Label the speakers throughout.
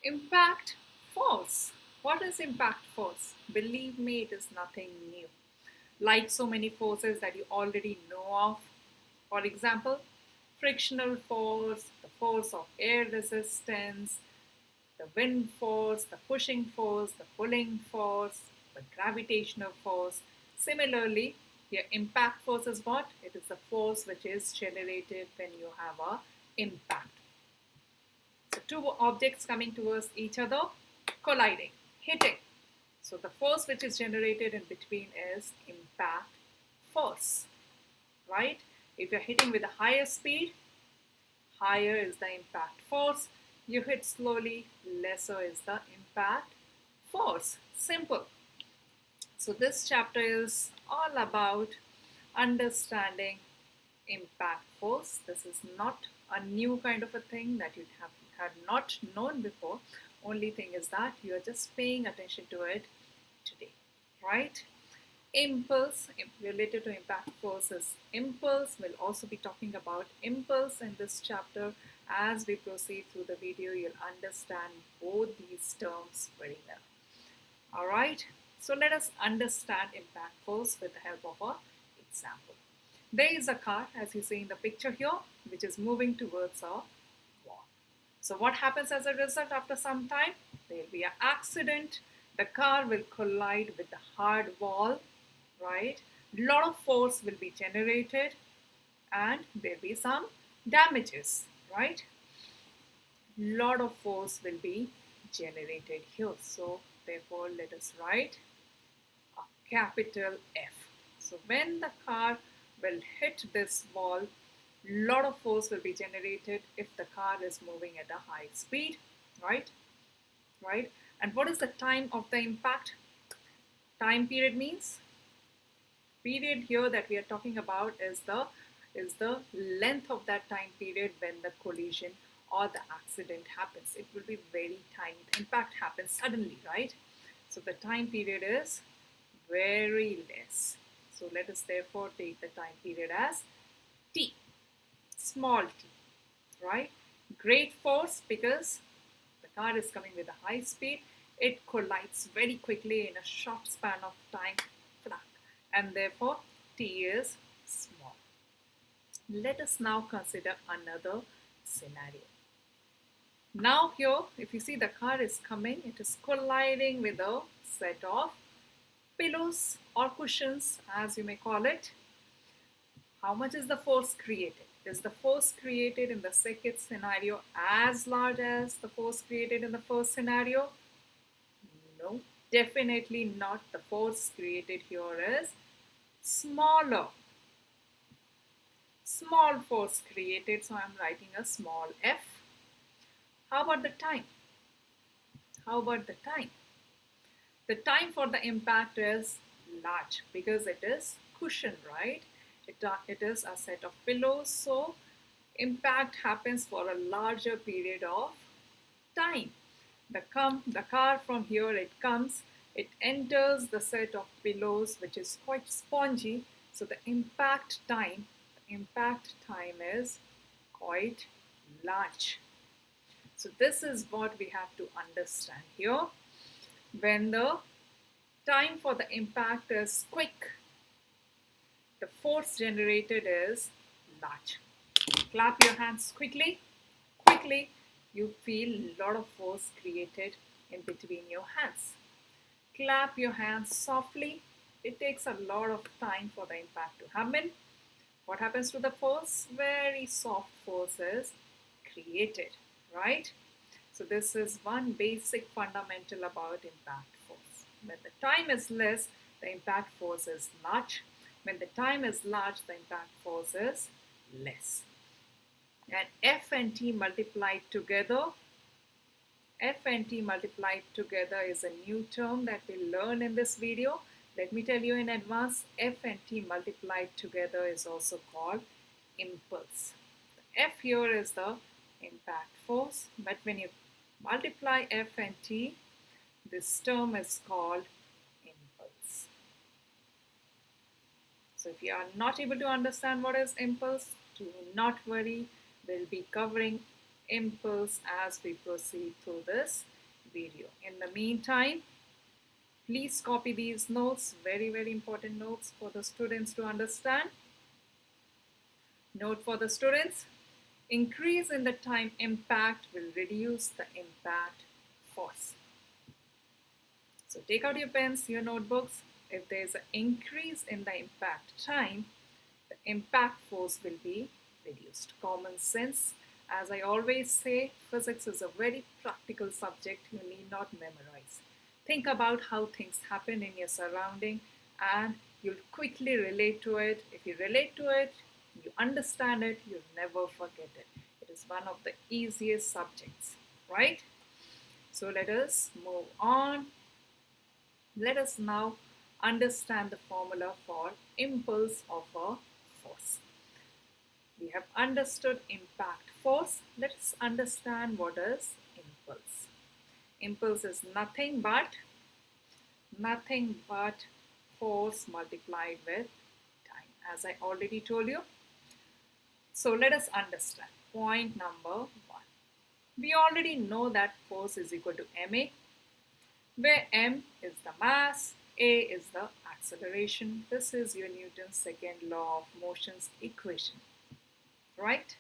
Speaker 1: Impact force. What is impact force? Believe me, it is nothing new. Like so many forces that you already know of. For example, frictional force, the force of air resistance, the wind force, the pushing force, the pulling force, the gravitational force. Similarly, your impact force is what? It is the force which is generated when you have a impact. So two objects coming towards each other, colliding, hitting. So the force which is generated in between is impact force, right? If you're hitting with a higher speed, higher is the impact force. You hit slowly, lesser is the impact force. Simple. So this chapter is all about understanding impact force. This is not a new kind of a thing that you have had not known before. Only thing is that you are just paying attention to it today, right? Impulse related to impact force is impulse. We'll also be talking about impulse in this chapter. As we proceed through the video, you'll understand both these terms very well. All right, so let us understand impact force with the help of an example. There is a car, as you see in the picture here, which is moving towards a wall. So what happens as a result after some time? There will be an accident. The car will collide with the hard wall, right? A lot of force will be generated and there will be some damages, right? Lot of force will be generated here. So therefore, let us write a capital F. So when the car will hit this wall, lot of force will be generated if the car is moving at a high speed, right? Right? And what is the time of the impact? Time period means period here that we are talking about is the length of that time period when the collision or the accident happens. It will be very tiny. The impact happens suddenly, right? So the time period is very less. So let us therefore take the time period as t, small t, right? Great force because the car is coming with a high speed. It collides very quickly in a short span of time, and therefore t is small. Let us now consider another scenario. Now here, if you see the car is coming, it is colliding with a set of pillows or cushions, as you may call it. How much is the force created? Is the force created in the second scenario as large as the force created in the first scenario? No, definitely not. The force created here is smaller. Small force created, so I'm writing a small f. How about the time? How about the time? The time for the impact is large because it is cushion, right? It is a set of pillows, so impact happens for a larger period of time. The car from here it comes, it enters the set of pillows which is quite spongy, so the impact time is quite large. So this is what we have to understand here. When the time for the impact is quick, the force generated is large. Clap your hands quickly. Quickly, you feel a lot of force created in between your hands. Clap your hands softly. It takes a lot of time for the impact to happen. What happens to the force? Very soft force is created, right? So this is one basic fundamental about impact force. When the time is less, the impact force is large. When the time is large, the impact force is less. And F and T multiplied together, F and T multiplied together is a new term that we'll learn in this video. Let me tell you in advance, F and T multiplied together is also called impulse. The F here is the impact force, but when you multiply F and T, this term is called impulse. So if you are not able to understand what is impulse, do not worry. We'll be covering impulse as we proceed through this video. In the meantime, please copy these notes, very, very important notes for the students to understand. Note for the students, increase in the time impact will reduce the impact force. So take out your pens, your notebooks. If there is an increase in the impact time, the impact force will be reduced. Common sense. As I always say, physics is a very practical subject you need not memorize. Think about how things happen in your surrounding and you'll quickly relate to it. If you relate to it, you understand it, you'll never forget it. It is one of the easiest subjects, right? So let us move on. Let us now understand the formula for impulse of a force. We have understood impact force. Let's understand what is impulse. Impulse is nothing but force multiplied with time, as I already told you. So let us understand. Point number 1. We already know that force is equal to ma, where m is the mass, a is the acceleration. This is your Newton's second law of motion's equation, right?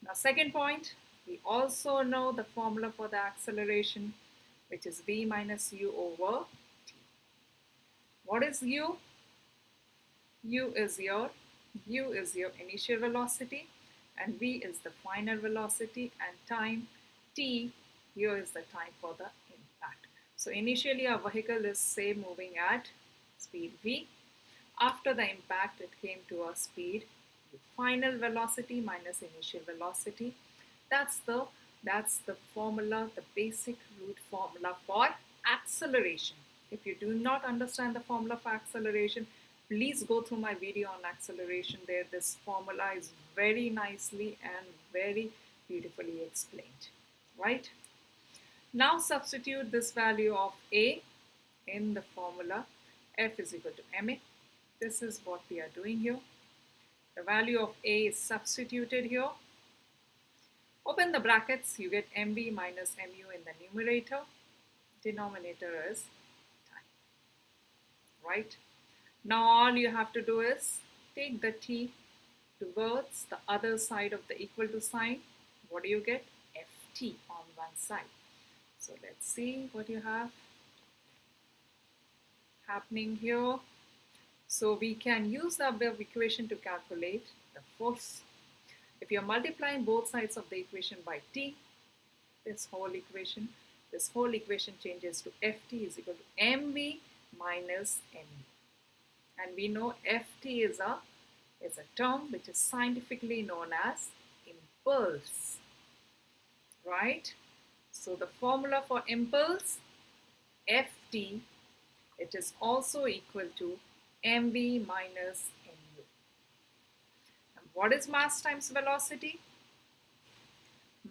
Speaker 1: Now, second point, we also know the formula for the acceleration, which is v minus u over t. What is u? U is your initial velocity, and v is the final velocity, and time t, here is the time for the impact. So initially our vehicle is, say, moving at speed v. After the impact, it came to a speed final velocity minus initial velocity. That's the formula, the basic root formula for acceleration. If you do not understand the formula for acceleration, please go through my video on acceleration. There, this formula is very nicely and very beautifully explained, right? Now substitute this value of a in the formula. F is equal to ma. This is what we are doing here. The value of a is substituted here. Open the brackets, you get mv minus mu in the numerator. Denominator is time, right? Now all you have to do is take the t towards the other side of the equal to sign. What do you get? ft on one side. So let's see what you have happening here. So we can use the above equation to calculate the force. If you're multiplying both sides of the equation by t, this whole equation changes to ft is equal to mv minus mu. And we know ft is a term which is scientifically known as impulse, right? So the formula for impulse, ft, it is also equal to mv minus mu. And what is mass times velocity?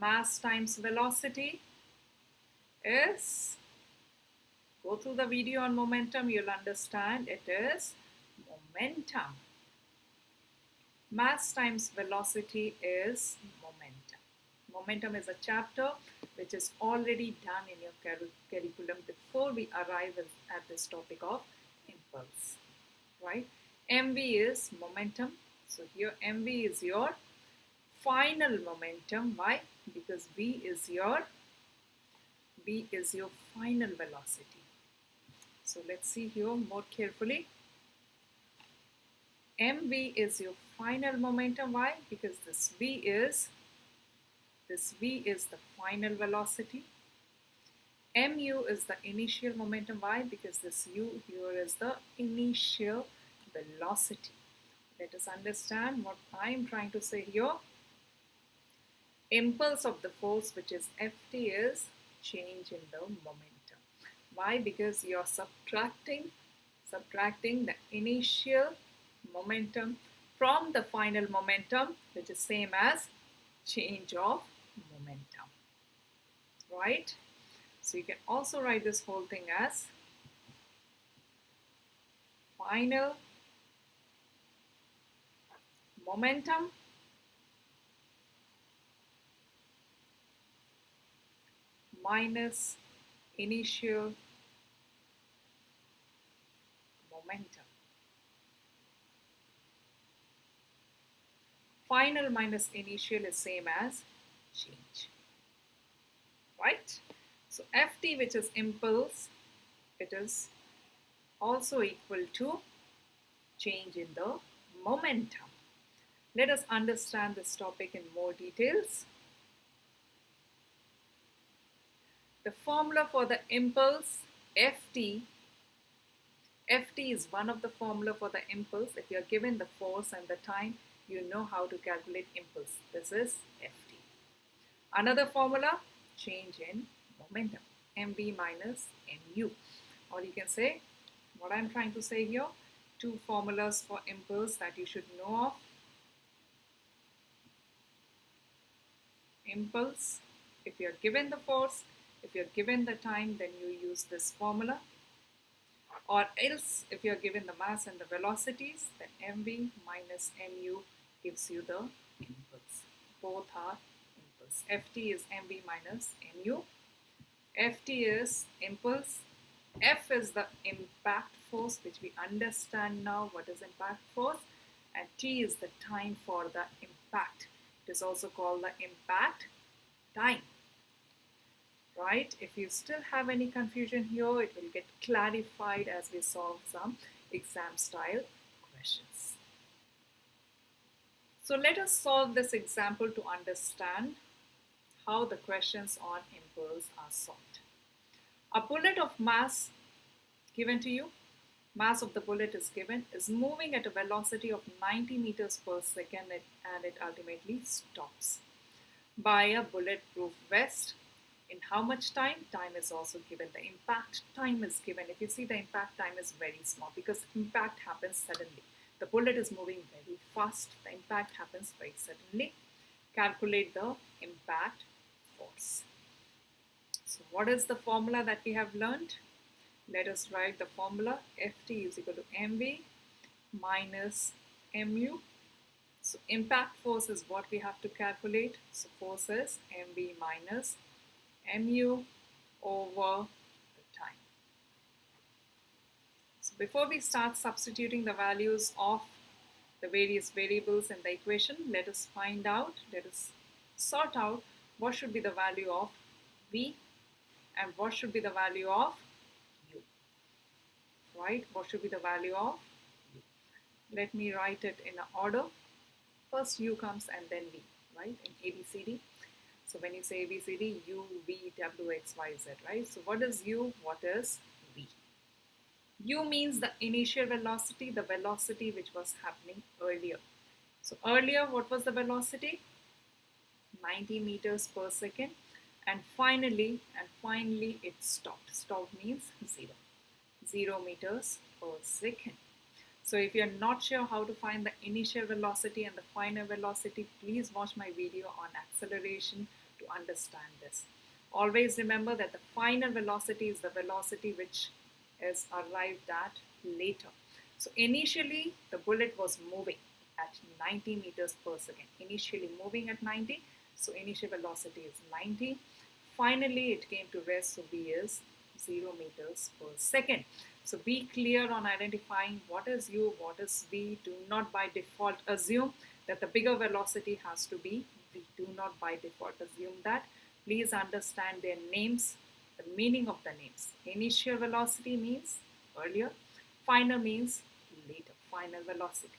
Speaker 1: Mass times velocity is, go through the video on momentum, you'll understand it is momentum. Mass times velocity is momentum. Momentum is a chapter which is already done in your curriculum before we arrive at this topic of impulse, right? mv is momentum. So here mv is your final momentum. Why? Because v is your final velocity. So let's see here more carefully. mv is your final momentum. Why? Because this v is the final velocity. mu is the initial momentum. Why? Because this u here is the initial velocity. Let us understand what I am trying to say here. Impulse of the force, which is ft, is change in the momentum. Why? Because you are subtracting the initial momentum from the final momentum, which is same as change of momentum, right? So you can also write this whole thing as final momentum minus initial momentum. Final minus initial is same as change, right? So Ft, which is impulse, it is also equal to change in the momentum. Let us understand this topic in more details. The formula for the impulse Ft, Ft is one of the formula for the impulse. If you are given the force and the time, you know how to calculate impulse. This is Ft. Another formula, change in momentum, mv minus mu. Or you can say, what I'm trying to say here, two formulas for impulse that you should know of. Impulse, if you're given the force, if you're given the time, then you use this formula. Or else, if you're given the mass and the velocities, then mv minus mu gives you the impulse. Both are impulse. Ft is mv minus mu. Ft is impulse. F is the impact force, which we understand now what is impact force. And T is the time for the impact. It is also called the impact time. Right? If you still have any confusion here, it will get clarified as we solve some exam style questions. So let us solve this example to understand how the questions on impulse are solved. A bullet of mass given to you, mass of the bullet is given, is moving at a velocity of 90 meters per second and it ultimately stops by a bulletproof vest. In how much time? Time is also given. The impact time is given. If you see, the impact time is very small because impact happens suddenly. The bullet is moving very fast. The impact happens very suddenly. Calculate the impact force. So what is the formula that we have learned? Let us write the formula. Ft is equal to mv minus mu. So impact force is what we have to calculate. So force is mv minus mu over the time. So before we start substituting the values of the various variables in the equation, let us sort out what should be the value of v and what should be the value of u. Right? What should be the value of u? Let me write it in order. First u comes and then v, right? In ABCD. So when you say ABCD, U, V, W, X, Y, Z, right? So what is U? What is V? U means the initial velocity, the velocity which was happening earlier. So earlier, what was the velocity? 90 meters per second. And finally it stopped. Stop means 0. 0 meters per second. So if you're not sure how to find the initial velocity and the final velocity, please watch my video on acceleration to understand this. Always remember that the final velocity is the velocity which is arrived at later. So initially the bullet was moving at 90 meters per second. Initially moving at 90, so initial velocity is 90. Finally it came to rest, so V is 0 meters per second. So be clear on identifying what is U, what is V. Do not by default assume that the bigger velocity has to be V. Do not by default assume that. Please understand their names, the meaning of the names. Initial velocity means earlier, final means later, final velocity.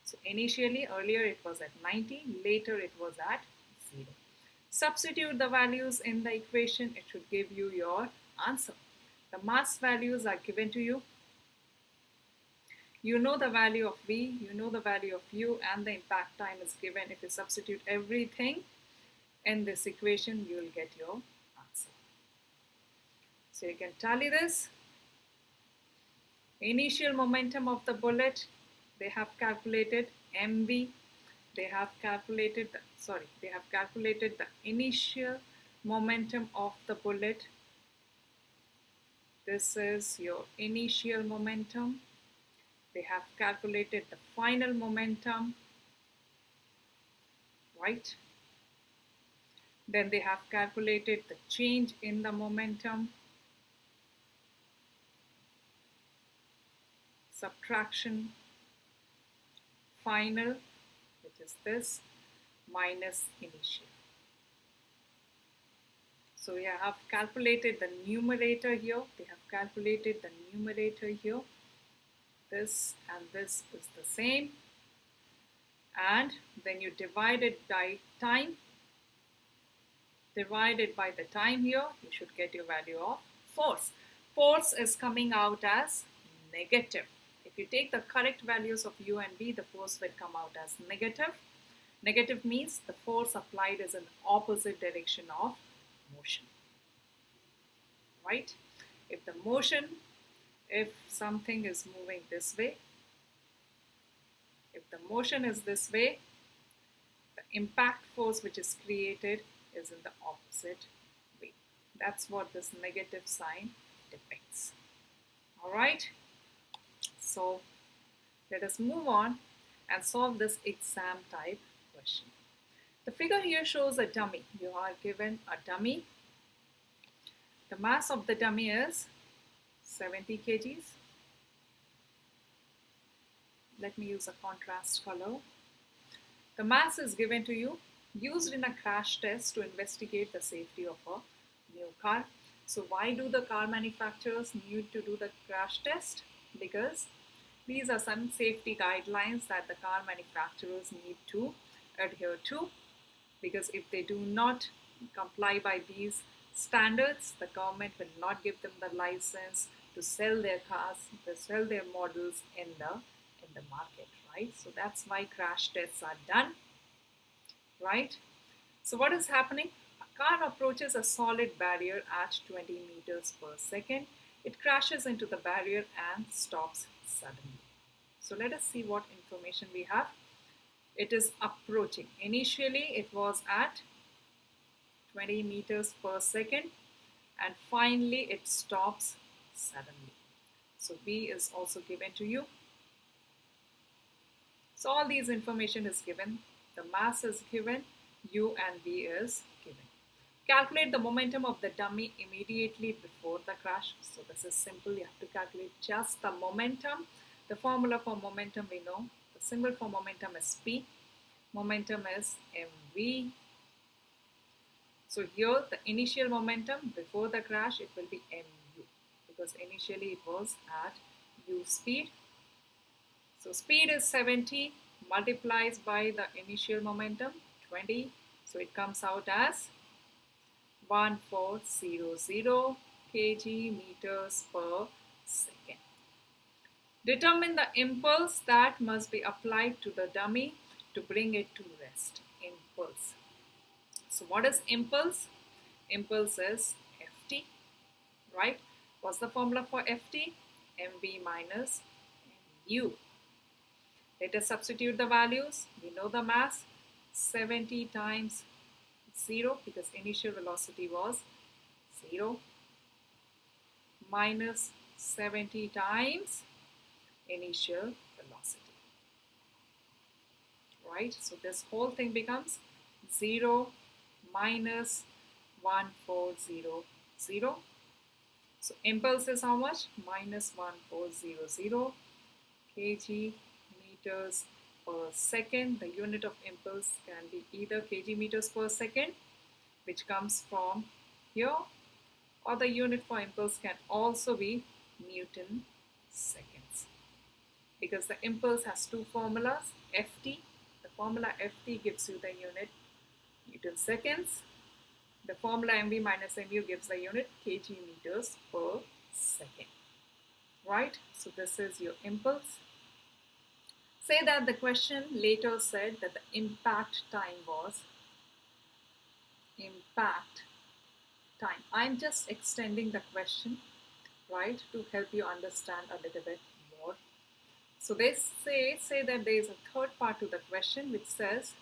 Speaker 1: So initially, earlier it was at 90, later it was at 0. Substitute the values in the equation, it should give you your answer. The mass values are given to you. You know the value of V, you know the value of U, and the impact time is given. If you substitute everything in this equation, you will get your answer. So you can tally this. Initial momentum of the bullet, they have calculated mv. They have calculated the initial momentum of the bullet. This is your initial momentum. They have calculated the final momentum, right? Then they have calculated the change in the momentum, subtraction, final, which is this, minus initial. So we have calculated the numerator here. They have calculated the numerator here. This and this is the same. And then you divide it by time. Divided by the time here, you should get your value of force. Force is coming out as negative. If you take the correct values of U and V, the force will come out as negative. Negative means the force applied is in opposite direction of motion. Right? If something is moving this way, if the motion is this way, the impact force which is created is in the opposite way. That's what this negative sign depicts. Alright, so let us move on and solve this exam type question. The figure here shows a dummy. You are given a dummy. The mass of the dummy is 70 kgs. Let me use a contrast color. The mass is given to you, used in a crash test to investigate the safety of a new car. So why do the car manufacturers need to do the crash test? Because these are some safety guidelines that the car manufacturers need to adhere to. Because if they do not comply by these standards, the government will not give them the license to sell their cars, to sell their models in the market, right? So that's why crash tests are done, right? So what is happening? A car approaches a solid barrier at 20 meters per second. It crashes into the barrier and stops suddenly. So let us see what information we have. It is approaching. Initially, it was at 20 meters per second, and finally it stops suddenly. So V is also given to you. So all these information is given. The mass is given. U and V is given. Calculate the momentum of the dummy immediately before the crash. So this is simple. You have to calculate just the momentum. The formula for momentum we know. The symbol for momentum is P. Momentum is mv. So here the initial momentum before the crash, it will be mu, because initially it was at u speed. So speed is 70 multiplies by the initial momentum 20. So it comes out as 1400 kg meters per second. Determine the impulse that must be applied to the dummy to bring it to rest. Impulse. So what is impulse? Impulse is Ft, right? What's the formula for Ft? mv minus mu. Let us substitute the values. We know the mass, 70 times 0, because initial velocity was 0, minus 70 times initial velocity, right? So this whole thing becomes 0 minus 1400. So impulse is how much? Minus 1400 kg meters per second. The unit of impulse can be either kg meters per second, which comes from here, or the unit for impulse can also be Newton seconds. Because the impulse has two formulas, Ft. The formula Ft gives you the unit Newton seconds. The formula mv minus mu gives the unit kg meters per second. Right? So this is your impulse. Say that the question later said that the impact time was impact time. I'm just extending the question, right, to help you understand a little bit more. So they say that there is a third part to the question which says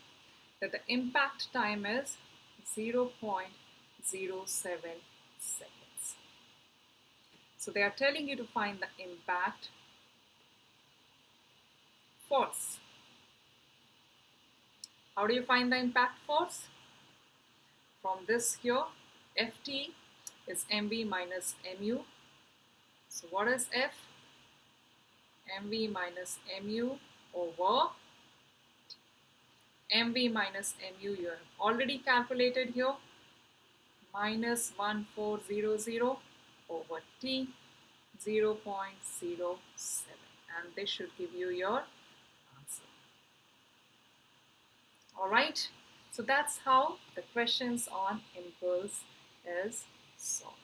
Speaker 1: that the impact time is 0.07 seconds. So they are telling you to find the impact force. How do you find the impact force? from this here, Ft is mv minus mu. So what is F? mv minus mu over mv minus mu you have already calculated here, minus 1400 over t 0.07, and this should give you your answer. Alright, so that's how the questions on impulse is solved.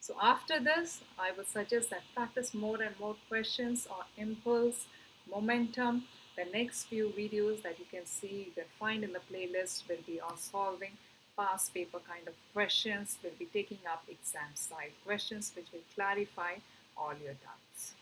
Speaker 1: So after this, I would suggest that practice more and more questions on impulse, momentum. The next few videos that you can see, you can find in the playlist will be on solving past paper kind of questions. We'll be taking up exam side questions which will clarify all your doubts.